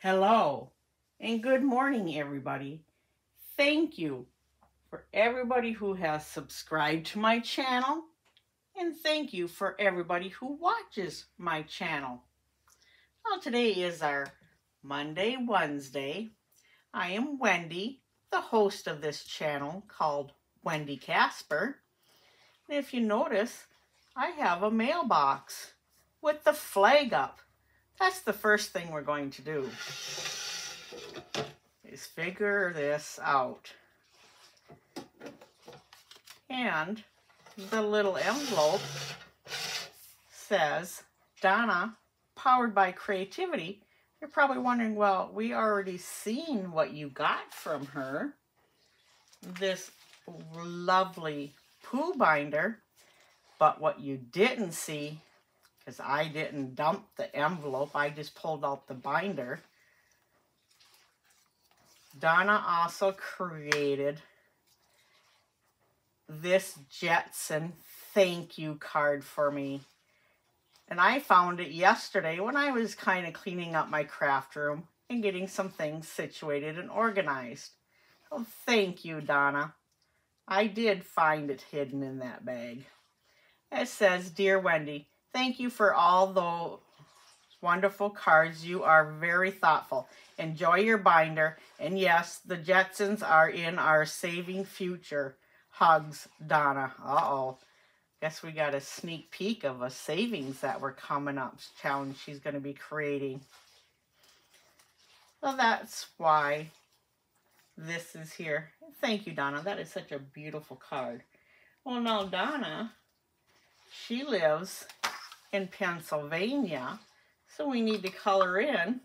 Hello and good morning, everybody. Thank you for everybody who has subscribed to my channel, and thank you for everybody who watches my channel. Well, today is our Monday, Wednesday. I am Wendy, the host of this channel called Wendy Casper. And if you notice, I have a mailbox with the flag up. That's the first thing we're going to do. Is figure this out. And the little envelope says, Donna, powered by creativity. You're probably wondering, well, we already seen what you got from her. This lovely poo binder. But what you didn't see, because I didn't dump the envelope, I just pulled out the binder. Donna also created this Jetson thank you card for me. And I found it yesterday when I was kind of cleaning up my craft room and getting some things situated and organized. So thank you, Donna. I did find it hidden in that bag. It says, Dear Wendy, thank you for all those wonderful cards. You are very thoughtful. Enjoy your binder. And yes, the Jetsons are in our saving future. Hugs, Donna. Uh-oh. Guess we got a sneak peek of a savings that we're coming up challenge she's going to be creating. So that's why this is here. Thank you, Donna. That is such a beautiful card. Well, now Donna, she lives in Pennsylvania. So we need to color in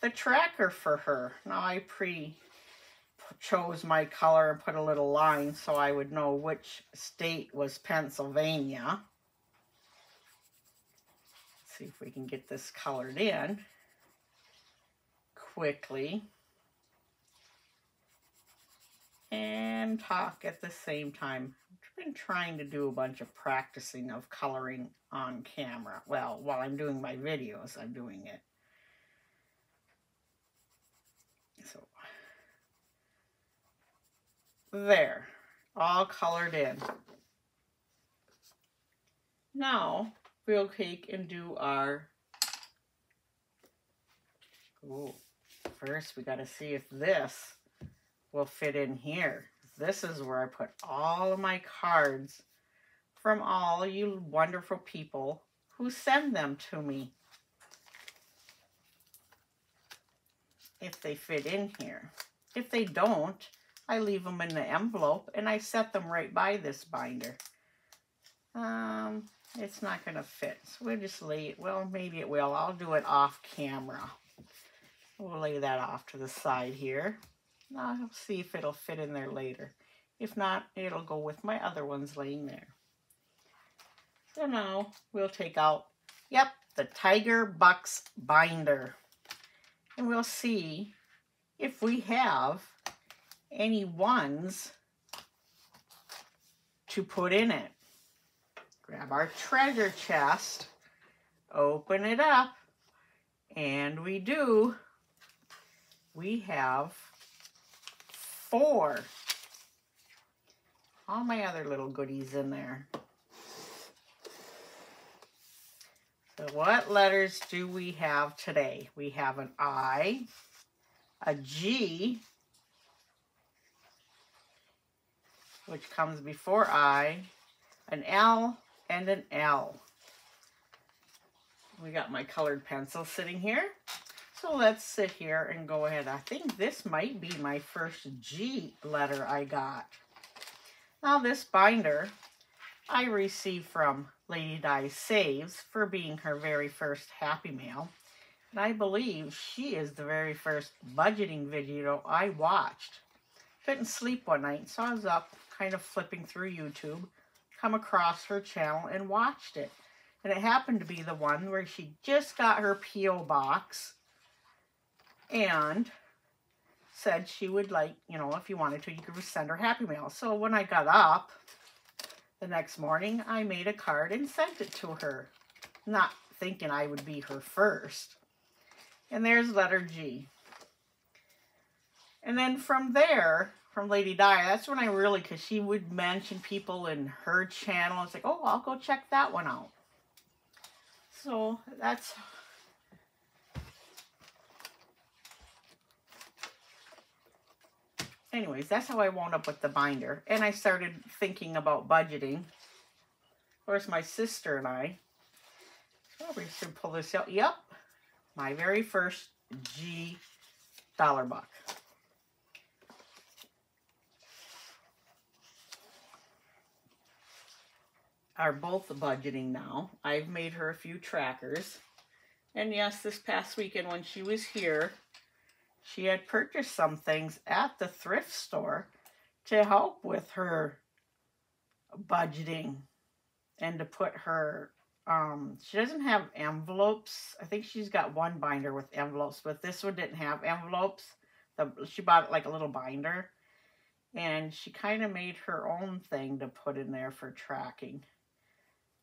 the tracker for her. Now I chose my color and put a little line so I would know which state was Pennsylvania. Let's see if we can get this colored in quickly and talk at the same time. I've been trying to do a bunch of practicing of coloring on camera. Well, while I'm doing my videos, I'm doing it. So, there, all colored in. Now, we'll take and do our, first we got to see if this will fit in here. This is where I put all of my cards from all you wonderful people who send them to me. If they fit in here. If they don't, I leave them in the envelope and I set them right by this binder. It's not going to fit. So we'll just lay it, well, maybe it will. I'll do it off camera. We'll lay that off to the side here. I'll see if it'll fit in there later. If not, it'll go with my other ones laying there. So now we'll take out, the Tiger Bucks binder. And we'll see if we have any ones to put in it. Grab our treasure chest, open it up, and we do. We have 4. All my other little goodies in there. So what letters do we have today? We have an I, a G, which comes before I, an L, and an L. We got my colored pencil sitting here. So let's sit here and go ahead. I think this might be my first G letter I got. Now this binder I received from Lady Di Saves for being her very first Happy Mail. And I believe she is the very first budgeting video I watched. Couldn't sleep one night, so I was up kind of flipping through YouTube, come across her channel and watched it. And it happened to be the one where she just got her P.O. box and said she would like, if you wanted to, you could send her Happy Mail. So when I got up the next morning, I made a card and sent it to her, not thinking I would be her first. And there's letter G. And then from there, from Lady Di, that's when I really, because she would mention people in her channel. It's like, oh, I'll go check that one out. So that's... Anyways, that's how I wound up with the binder. And I started thinking about budgeting. Of course, my sister and I, oh, we should pull this out. Yep, my very first G dollar buck. Are both budgeting now. I've made her a few trackers. And yes, this past weekend when she was here, she had purchased some things at the thrift store to help with her budgeting and to put her, she doesn't have envelopes. I think she's got one binder with envelopes, but this one didn't have envelopes. She bought like a little binder, and she kind of made her own thing to put in there for tracking.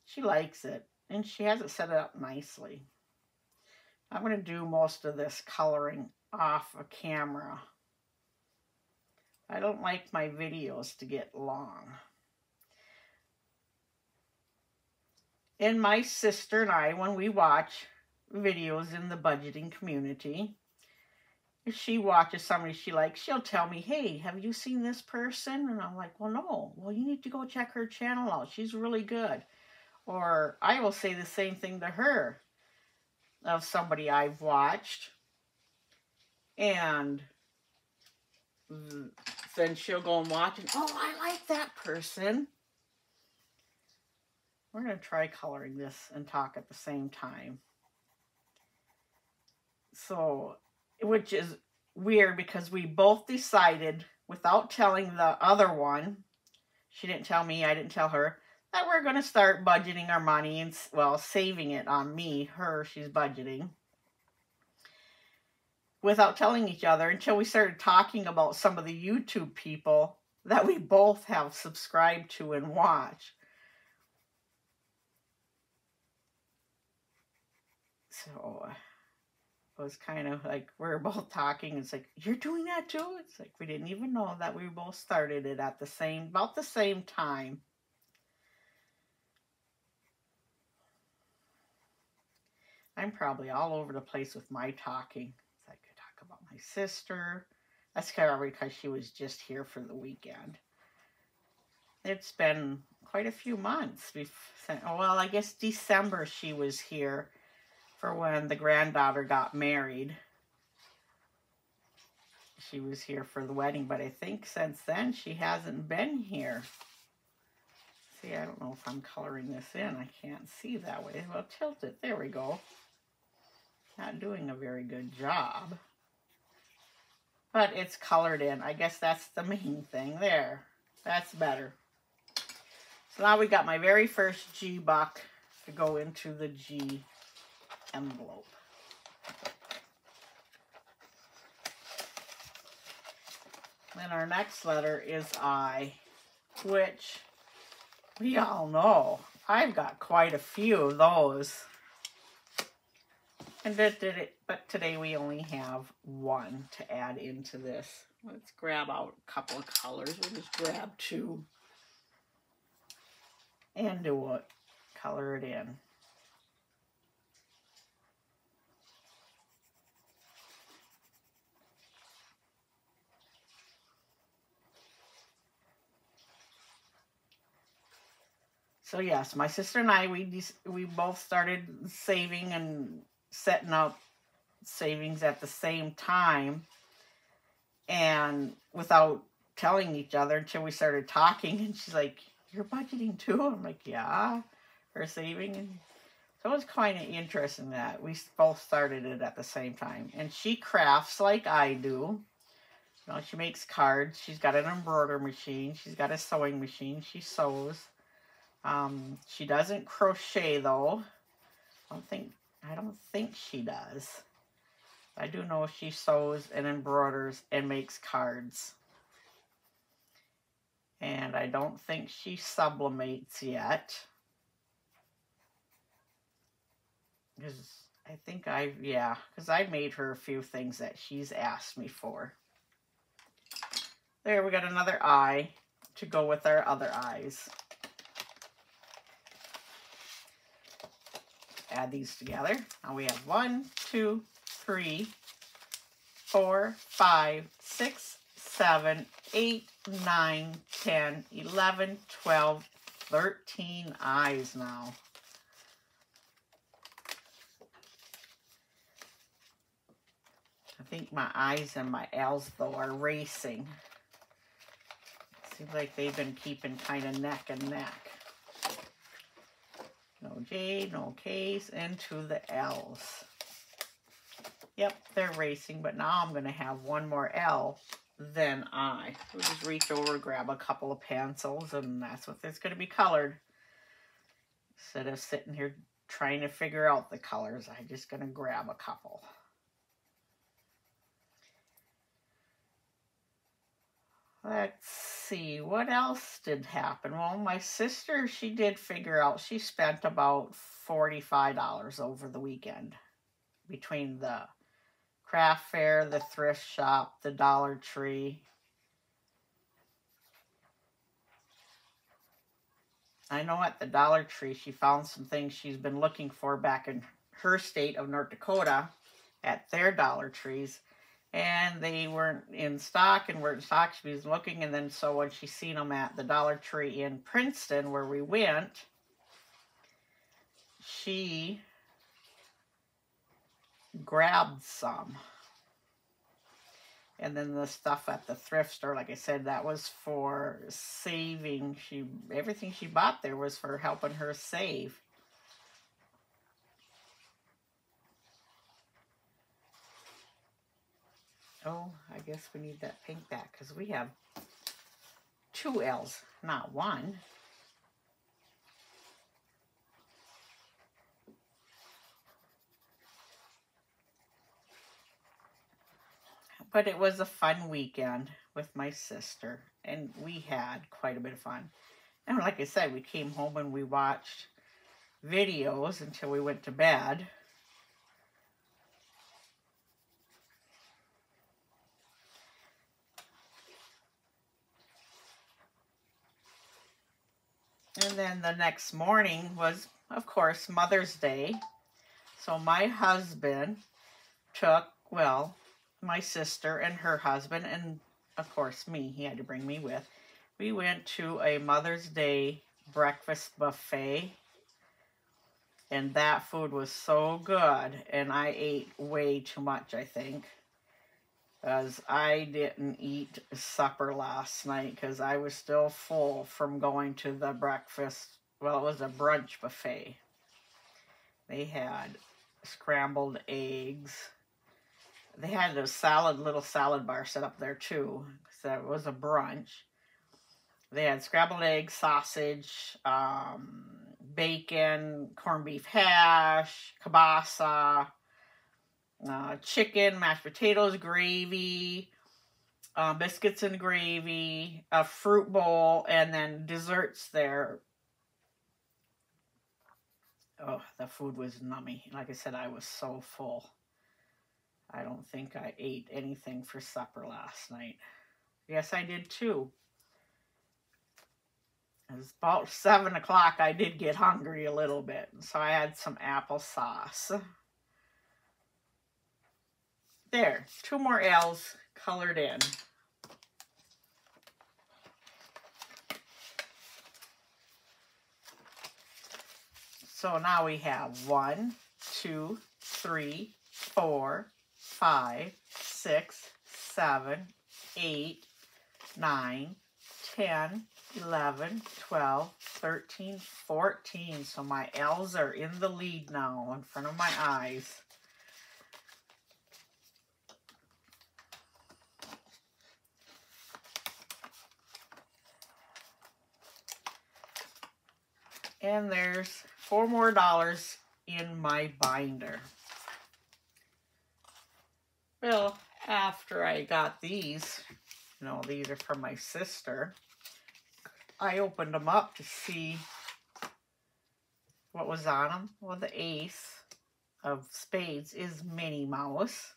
She likes it, and she has it set up nicely. I'm going to do most of this coloring off a camera. I don't like my videos to get long. And my sister and I, when we watch videos in the budgeting community, if she watches somebody she likes, she'll tell me, hey, have you seen this person? And I'm like, well, no. Well, you need to go check her channel out. She's really good. Or I will say the same thing to her of somebody I've watched. And then she'll go and watch and, oh, I like that person. We're going to try coloring this and talk at the same time. So, which is weird because we both decided without telling the other one, she didn't tell me, I didn't tell her, that we're going to start budgeting our money and, well, saving it on me. Her, she's budgeting. Without telling each other until we started talking about some of the YouTube people that we both have subscribed to and watch. So it was kind of like we were both talking. It's like, you're doing that too? It's like we didn't even know that we both started it at about the same time. I'm probably all over the place with my talking. I could talk about my sister. That's kind of because she was just here for the weekend. It's been quite a few months. Well, I guess December she was here for when the granddaughter got married. She was here for the wedding, but I think since then she hasn't been here. See, I don't know if I'm coloring this in. I can't see that way. Well, tilt it. There we go. Not doing a very good job. But it's colored in. I guess that's the main thing there. That's better. So now we got my very first G buck to go into the G envelope. Then our next letter is I, which we all know. I've got quite a few of those. And but today we only have one to add into this. Let's grab out a couple of colors. We'll just grab two and do it. Color it in. So yes, my sister and I, we both started saving and setting up savings at the same time, and without telling each other until we started talking. And she's like, "You're budgeting too?" I'm like, "Yeah, for saving." And so it was kind of interesting that we both started it at the same time. And she crafts like I do. You know, she makes cards. She's got an embroidery machine. She's got a sewing machine. She sews. She doesn't crochet though. I don't think she does. I do know she sews and embroiders and makes cards. And I don't think she sublimates yet. Because I think yeah, because I made her a few things that she's asked me for. There, we got another eye to go with our other eyes. Add these together. Now we have 1, 2, 3, 4, 5, 6, 7, 8, 9, 10, 11, 12, 13 eyes now. I think my eyes and my L's, though, are racing. Seems like they've been keeping kind of neck and neck. No J, no K's, into the L's. Yep, they're racing, but now I'm going to have one more L than I. We'll just reach over, grab a couple of pencils, and that's what it's going to be colored. Instead of sitting here trying to figure out the colors, I'm just going to grab a couple. Let's see, what else did happen? Well, my sister, she did figure out, she spent about $45 over the weekend between the craft fair, the thrift shop, the Dollar Tree. I know at the Dollar Tree, she found some things she's been looking for back in her state of North Dakota at their Dollar Trees. And they weren't in stock and weren't in stock. She was looking, and then so when she seen them at the Dollar Tree in Princeton where we went, she grabbed some. And then the stuff at the thrift store, like I said, that was for saving. Everything she bought there was for helping her save. Oh, I guess we need that pink back because we have 2 L's, not 1. But it was a fun weekend with my sister, and we had quite a bit of fun. And like I said, we came home and we watched videos until we went to bed. And then the next morning was, of course, Mother's Day. So my husband took, well, my sister and her husband, and of course me, he had to bring me with. We went to a Mother's Day breakfast buffet. And that food was so good. And I ate way too much, I think. Because I didn't eat supper last night because I was still full from going to the breakfast. Well, it was a brunch buffet. They had scrambled eggs. They had a little salad bar set up there too. So it was a brunch. They had scrambled eggs, sausage, bacon, corned beef hash, kielbasa, chicken, mashed potatoes, gravy, biscuits and gravy, a fruit bowl, and then desserts there. Oh, the food was nummy. Like I said, I was so full. I don't think I ate anything for supper last night. Yes, I did too. It was about 7 o'clock. I did get hungry a little bit, so I had some applesauce. There, 2 more L's colored in. So now we have 1, 2, 3, 4, 5, 6, 7, 8, 9, 10, 11, 12, 13, 14. So my L's are in the lead now in front of my eyes. And there's $4 more in my binder. Well, after I got these, these are from my sister, I opened them up to see what was on them. Well, the ace of spades is Minnie Mouse.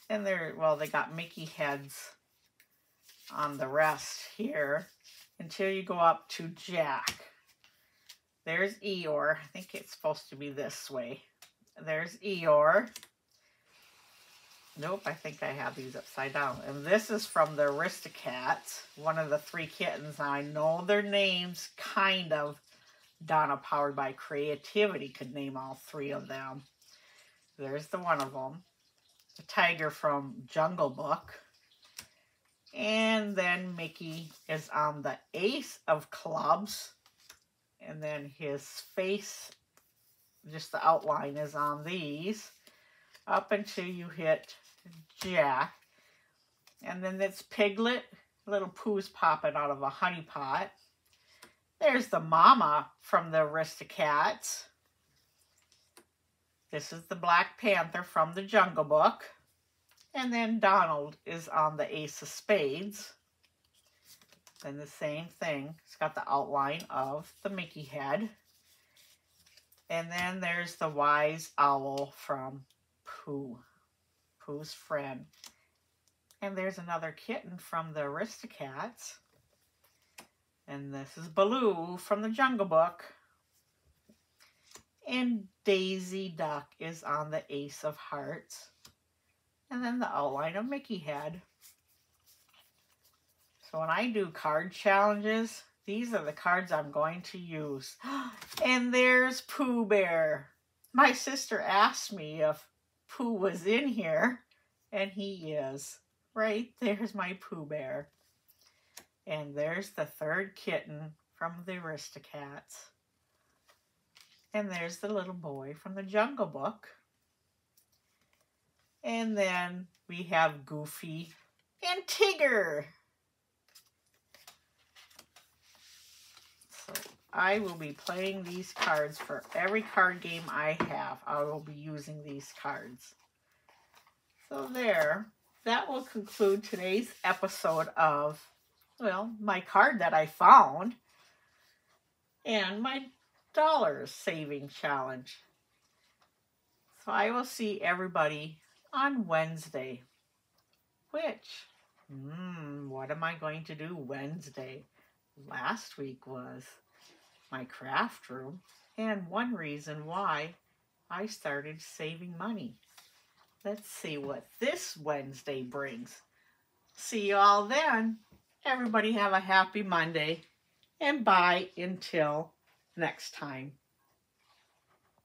And they're, well, they got Mickey heads on the rest here until you go up to Jack. There's Eeyore. I think it's supposed to be this way. There's Eeyore. Nope, I think I have these upside down. And this is from the Aristocats, one of the 3 kittens. Now, I know their names, kind of. Donna, powered by creativity, could name all 3 of them. There's the one of them. The tiger from Jungle Book. And then Mickey is on the ace of clubs. And then his face, just the outline, is on these. Up until you hit Jack. And then it's Piglet. Little Pooh's popping out of a honey pot. There's the mama from the Aristocats. This is the Black Panther from the Jungle Book. And then Donald is on the ace of spades. Then the same thing. It's got the outline of the Mickey head. And then there's the wise owl from Pooh. Pooh's friend. And there's another kitten from the Aristocats. And this is Baloo from the Jungle Book. And Daisy Duck is on the ace of hearts. And then the outline of Mickey head. So when I do card challenges, these are the cards I'm going to use. And there's Pooh Bear. My sister asked me if Pooh was in here, and he is. Right there's my Pooh Bear. And there's the 3rd kitten from the Aristocats. And there's the little boy from the Jungle Book. And then we have Goofy and Tigger. So I will be playing these cards for every card game I have. I will be using these cards. So there, that will conclude today's episode of, well, my card that I found and my dollars saving challenge. So I will see everybody on Wednesday. Which, what am I going to do Wednesday? Last week was my craft room, and one reason why I started saving money. Let's see what this Wednesday brings. See you all then. Everybody have a happy Monday, and bye until next time.